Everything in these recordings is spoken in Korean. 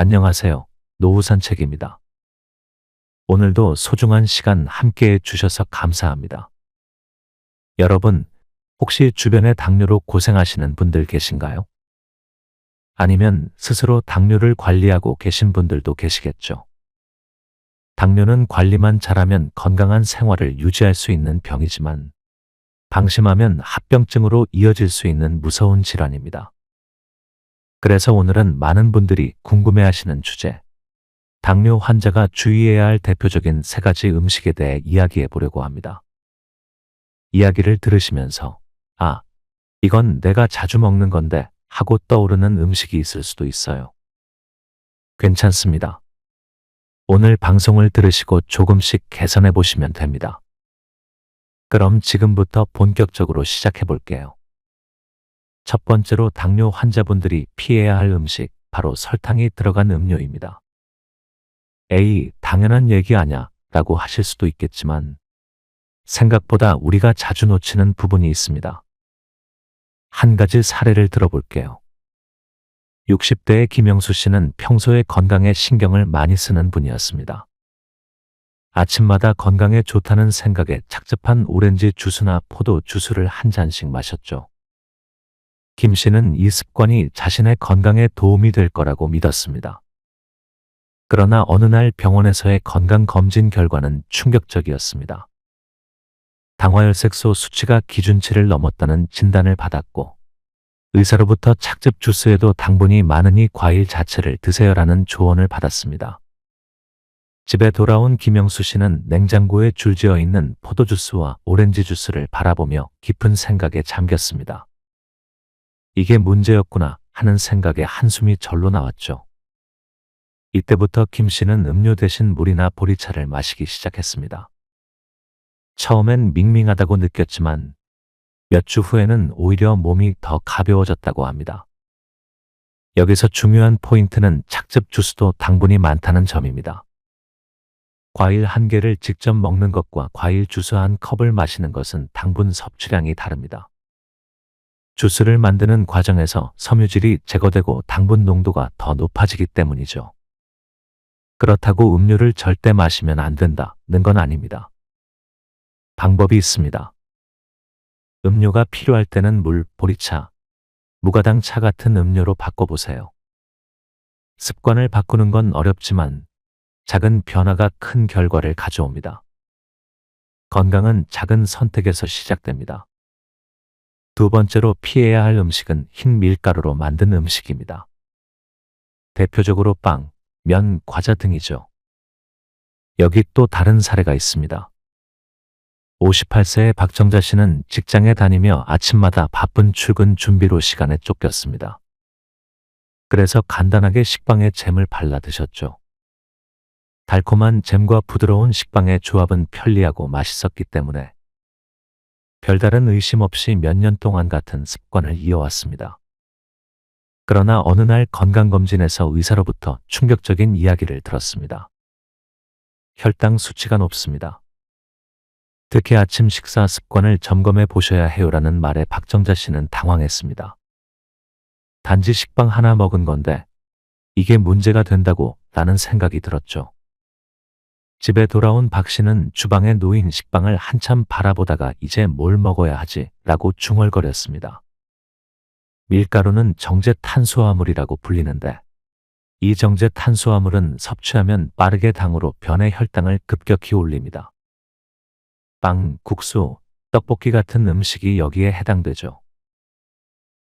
안녕하세요. 노후산책입니다. 오늘도 소중한 시간 함께 해주셔서 감사합니다. 여러분, 혹시 주변에 당뇨로 고생하시는 분들 계신가요? 아니면 스스로 당뇨를 관리하고 계신 분들도 계시겠죠. 당뇨는 관리만 잘하면 건강한 생활을 유지할 수 있는 병이지만 방심하면 합병증으로 이어질 수 있는 무서운 질환입니다. 그래서 오늘은 많은 분들이 궁금해하시는 주제, 당뇨 환자가 주의해야 할 대표적인 3가지 음식에 대해 이야기해 보려고 합니다. 이야기를 들으시면서 이건 내가 자주 먹는 건데 하고 떠오르는 음식이 있을 수도 있어요. 괜찮습니다. 오늘 방송을 들으시고 조금씩 개선해 보시면 됩니다. 그럼 지금부터 본격적으로 시작해 볼게요. 첫 번째로 당뇨 환자분들이 피해야 할 음식, 바로 설탕이 들어간 음료입니다. 에이, 당연한 얘기 아냐 라고 하실 수도 있겠지만 생각보다 우리가 자주 놓치는 부분이 있습니다. 한 가지 사례를 들어볼게요. 60대의 김영수 씨는 평소에 건강에 신경을 많이 쓰는 분이었습니다. 아침마다 건강에 좋다는 생각에 착즙한 오렌지 주스나 포도 주스를 한 잔씩 마셨죠. 김 씨는 이 습관이 자신의 건강에 도움이 될 거라고 믿었습니다. 그러나 어느 날 병원에서의 건강검진 결과는 충격적이었습니다. 당화혈색소 수치가 기준치를 넘었다는 진단을 받았고, 의사로부터 착즙 주스에도 당분이 많으니 과일 자체를 드세요라는 조언을 받았습니다. 집에 돌아온 김영수 씨는 냉장고에 줄지어 있는 포도주스와 오렌지 주스를 바라보며 깊은 생각에 잠겼습니다. 이게 문제였구나 하는 생각에 한숨이 절로 나왔죠. 이때부터 김 씨는 음료 대신 물이나 보리차를 마시기 시작했습니다. 처음엔 밍밍하다고 느꼈지만 몇 주 후에는 오히려 몸이 더 가벼워졌다고 합니다. 여기서 중요한 포인트는 착즙 주스도 당분이 많다는 점입니다. 과일 1개를 직접 먹는 것과 과일 주스 1컵을 마시는 것은 당분 섭취량이 다릅니다. 주스를 만드는 과정에서 섬유질이 제거되고 당분 농도가 더 높아지기 때문이죠. 그렇다고 음료를 절대 마시면 안 된다는 건 아닙니다. 방법이 있습니다. 음료가 필요할 때는 물, 보리차, 무가당 차 같은 음료로 바꿔보세요. 습관을 바꾸는 건 어렵지만 작은 변화가 큰 결과를 가져옵니다. 건강은 작은 선택에서 시작됩니다. 두 번째로 피해야 할 음식은 흰 밀가루로 만든 음식입니다. 대표적으로 빵, 면, 과자 등이죠. 여기 또 다른 사례가 있습니다. 58세의 박정자 씨는 직장에 다니며 아침마다 바쁜 출근 준비로 시간에 쫓겼습니다. 그래서 간단하게 식빵에 잼을 발라 드셨죠. 달콤한 잼과 부드러운 식빵의 조합은 편리하고 맛있었기 때문에 별다른 의심 없이 몇 년 동안 같은 습관을 이어왔습니다. 그러나 어느 날 건강검진에서 의사로부터 충격적인 이야기를 들었습니다. 혈당 수치가 높습니다. 특히 아침 식사 습관을 점검해 보셔야 해요라는 말에 박정자 씨는 당황했습니다. 단지 식빵 하나 먹은 건데 이게 문제가 된다고 라는 생각이 들었죠. 집에 돌아온 박 씨는 주방에 놓인 식빵을 한참 바라보다가 이제 뭘 먹어야 하지 라고 중얼거렸습니다. 밀가루는 정제 탄수화물이라고 불리는데 이 정제 탄수화물은 섭취하면 빠르게 당으로 변해 혈당을 급격히 올립니다. 빵, 국수, 떡볶이 같은 음식이 여기에 해당되죠.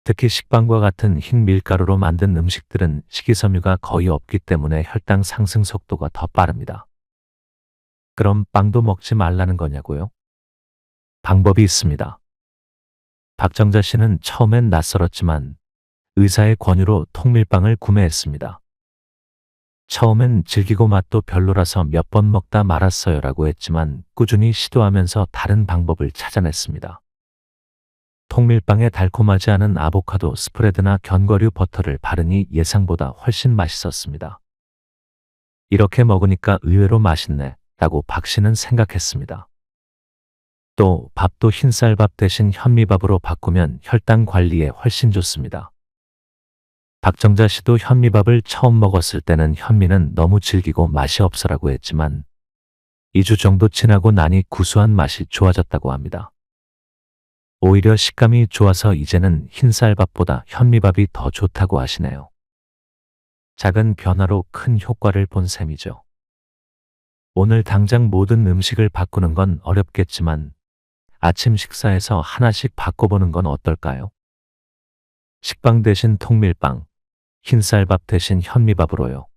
특히 식빵과 같은 흰 밀가루로 만든 음식들은 식이섬유가 거의 없기 때문에 혈당 상승 속도가 더 빠릅니다. 그럼 빵도 먹지 말라는 거냐고요? 방법이 있습니다. 박정자 씨는 처음엔 낯설었지만 의사의 권유로 통밀빵을 구매했습니다. 처음엔 질기고 맛도 별로라서 몇 번 먹다 말았어요 라고 했지만 꾸준히 시도하면서 다른 방법을 찾아냈습니다. 통밀빵에 달콤하지 않은 아보카도 스프레드나 견과류 버터를 바르니 예상보다 훨씬 맛있었습니다. 이렇게 먹으니까 의외로 맛있네 라고 박 씨는 생각했습니다. 또 밥도 흰쌀밥 대신 현미밥으로 바꾸면 혈당 관리에 훨씬 좋습니다. 박정자 씨도 현미밥을 처음 먹었을 때는 현미는 너무 질기고 맛이 없어라고 했지만 2주 정도 지나고 나니 구수한 맛이 좋아졌다고 합니다. 오히려 식감이 좋아서 이제는 흰쌀밥보다 현미밥이 더 좋다고 하시네요. 작은 변화로 큰 효과를 본 셈이죠. 오늘 당장 모든 음식을 바꾸는 건 어렵겠지만 아침 식사에서 하나씩 바꿔보는 건 어떨까요? 식빵 대신 통밀빵, 흰쌀밥 대신 현미밥으로요.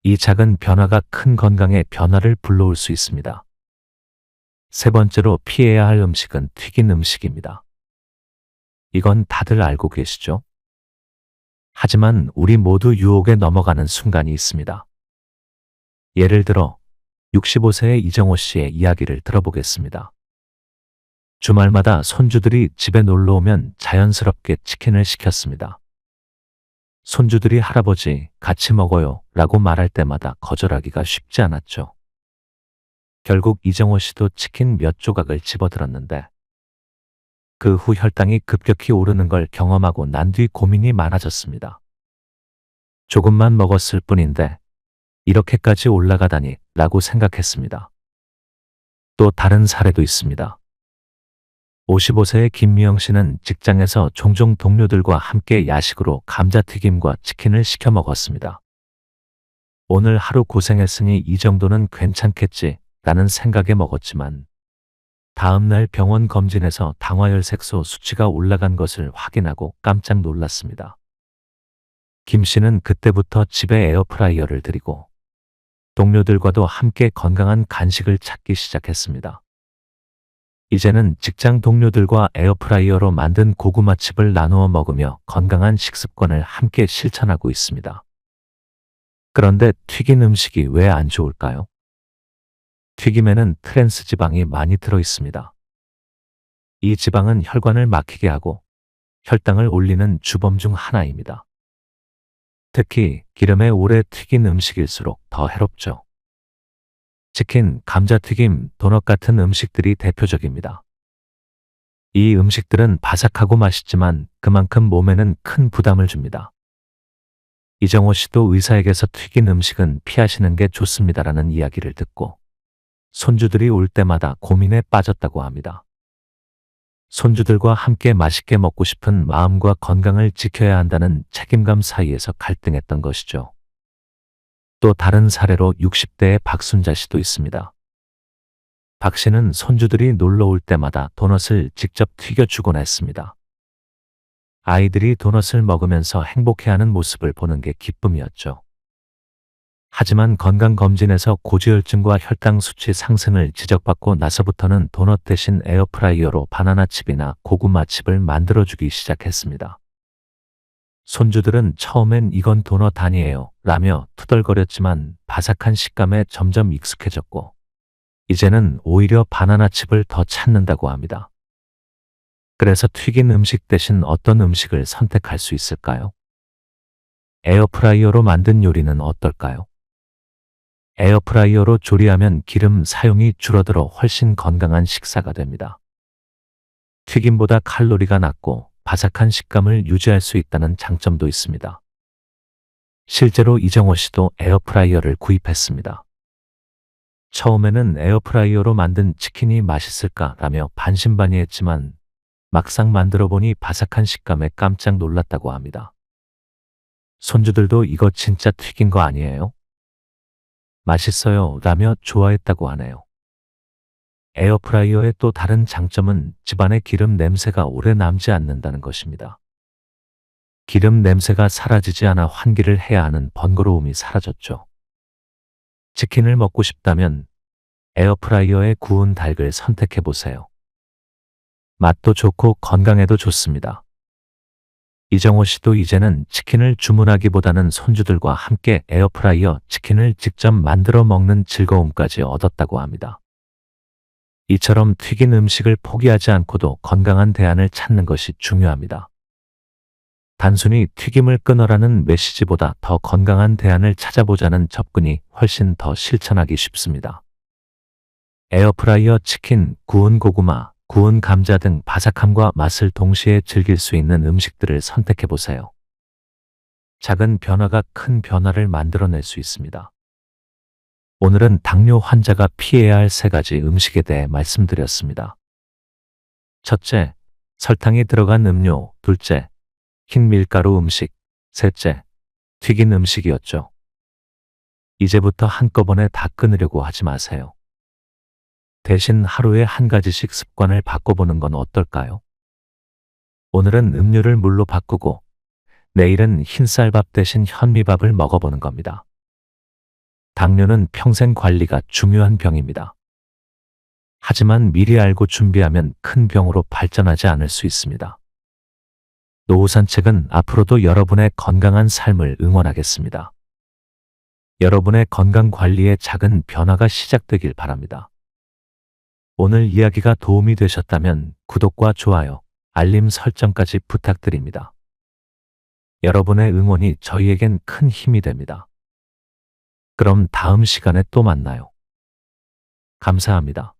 이 작은 변화가 큰 건강에 변화를 불러올 수 있습니다. 세 번째로 피해야 할 음식은 튀긴 음식입니다. 이건 다들 알고 계시죠? 하지만 우리 모두 유혹에 넘어가는 순간이 있습니다. 예를 들어 65세의 이정호 씨의 이야기를 들어보겠습니다. 주말마다 손주들이 집에 놀러 오면 자연스럽게 치킨을 시켰습니다. 손주들이 할아버지 같이 먹어요 라고 말할 때마다 거절하기가 쉽지 않았죠. 결국 이정호 씨도 치킨 몇 조각을 집어들었는데 그 후 혈당이 급격히 오르는 걸 경험하고 난 뒤 고민이 많아졌습니다. 조금만 먹었을 뿐인데 이렇게까지 올라가다니 라고 생각했습니다. 또 다른 사례도 있습니다. 55세의 김미영 씨는 직장에서 종종 동료들과 함께 야식으로 감자튀김과 치킨을 시켜 먹었습니다. 오늘 하루 고생했으니 이 정도는 괜찮겠지 라는 생각에 먹었지만 다음날 병원 검진에서 당화혈색소 수치가 올라간 것을 확인하고 깜짝 놀랐습니다. 김 씨는 그때부터 집에 에어프라이어를 들이고 동료들과도 함께 건강한 간식을 찾기 시작했습니다. 이제는 직장 동료들과 에어프라이어로 만든 고구마칩을 나누어 먹으며 건강한 식습관을 함께 실천하고 있습니다. 그런데 튀긴 음식이 왜 안 좋을까요? 튀김에는 트랜스 지방이 많이 들어 있습니다. 이 지방은 혈관을 막히게 하고 혈당을 올리는 주범 중 하나입니다. 특히 기름에 오래 튀긴 음식일수록 더 해롭죠. 치킨, 감자튀김, 도넛 같은 음식들이 대표적입니다. 이 음식들은 바삭하고 맛있지만 그만큼 몸에는 큰 부담을 줍니다. 이정호 씨도 의사에게서 튀긴 음식은 피하시는 게 좋습니다라는 이야기를 듣고 손주들이 올 때마다 고민에 빠졌다고 합니다. 손주들과 함께 맛있게 먹고 싶은 마음과 건강을 지켜야 한다는 책임감 사이에서 갈등했던 것이죠. 또 다른 사례로 60대의 박순자 씨도 있습니다. 박 씨는 손주들이 놀러 올 때마다 도넛을 직접 튀겨주곤 했습니다. 아이들이 도넛을 먹으면서 행복해하는 모습을 보는 게 기쁨이었죠. 하지만 건강검진에서 고지혈증과 혈당 수치 상승을 지적받고 나서부터는 도넛 대신 에어프라이어로 바나나 칩이나 고구마 칩을 만들어주기 시작했습니다. 손주들은 처음엔 이건 도넛 아니에요 라며 투덜거렸지만 바삭한 식감에 점점 익숙해졌고 이제는 오히려 바나나 칩을 더 찾는다고 합니다. 그래서 튀긴 음식 대신 어떤 음식을 선택할 수 있을까요? 에어프라이어로 만든 요리는 어떨까요? 에어프라이어로 조리하면 기름 사용이 줄어들어 훨씬 건강한 식사가 됩니다. 튀김보다 칼로리가 낮고 바삭한 식감을 유지할 수 있다는 장점도 있습니다. 실제로 이정호 씨도 에어프라이어를 구입했습니다. 처음에는 에어프라이어로 만든 치킨이 맛있을까라며 반신반의했지만 막상 만들어 보니 바삭한 식감에 깜짝 놀랐다고 합니다. 손주들도 이거 진짜 튀긴 거 아니에요? 맛있어요 라며 좋아했다고 하네요. 에어프라이어의 또 다른 장점은 집안의 기름 냄새가 오래 남지 않는다는 것입니다. 기름 냄새가 사라지지 않아 환기를 해야 하는 번거로움이 사라졌죠. 치킨을 먹고 싶다면 에어프라이어에 구운 닭을 선택해 보세요. 맛도 좋고 건강에도 좋습니다. 이정호 씨도 이제는 치킨을 주문하기보다는 손주들과 함께 에어프라이어 치킨을 직접 만들어 먹는 즐거움까지 얻었다고 합니다. 이처럼 튀긴 음식을 포기하지 않고도 건강한 대안을 찾는 것이 중요합니다. 단순히 튀김을 끊어라는 메시지보다 더 건강한 대안을 찾아보자는 접근이 훨씬 더 실천하기 쉽습니다. 에어프라이어 치킨, 구운 고구마, 구운 감자 등 바삭함과 맛을 동시에 즐길 수 있는 음식들을 선택해 보세요. 작은 변화가 큰 변화를 만들어낼 수 있습니다. 오늘은 당뇨 환자가 피해야 할 3가지 음식에 대해 말씀드렸습니다. 첫째, 설탕이 들어간 음료. 둘째, 흰 밀가루 음식. 셋째, 튀긴 음식이었죠. 이제부터 한꺼번에 다 끊으려고 하지 마세요. 대신 하루에 1가지씩 습관을 바꿔보는 건 어떨까요? 오늘은 음료를 물로 바꾸고 내일은 흰쌀밥 대신 현미밥을 먹어보는 겁니다. 당뇨는 평생 관리가 중요한 병입니다. 하지만 미리 알고 준비하면 큰 병으로 발전하지 않을 수 있습니다. 노후 산책은 앞으로도 여러분의 건강한 삶을 응원하겠습니다. 여러분의 건강 관리에 작은 변화가 시작되길 바랍니다. 오늘 이야기가 도움이 되셨다면 구독과 좋아요, 알림 설정까지 부탁드립니다. 여러분의 응원이 저희에겐 큰 힘이 됩니다. 그럼 다음 시간에 또 만나요. 감사합니다.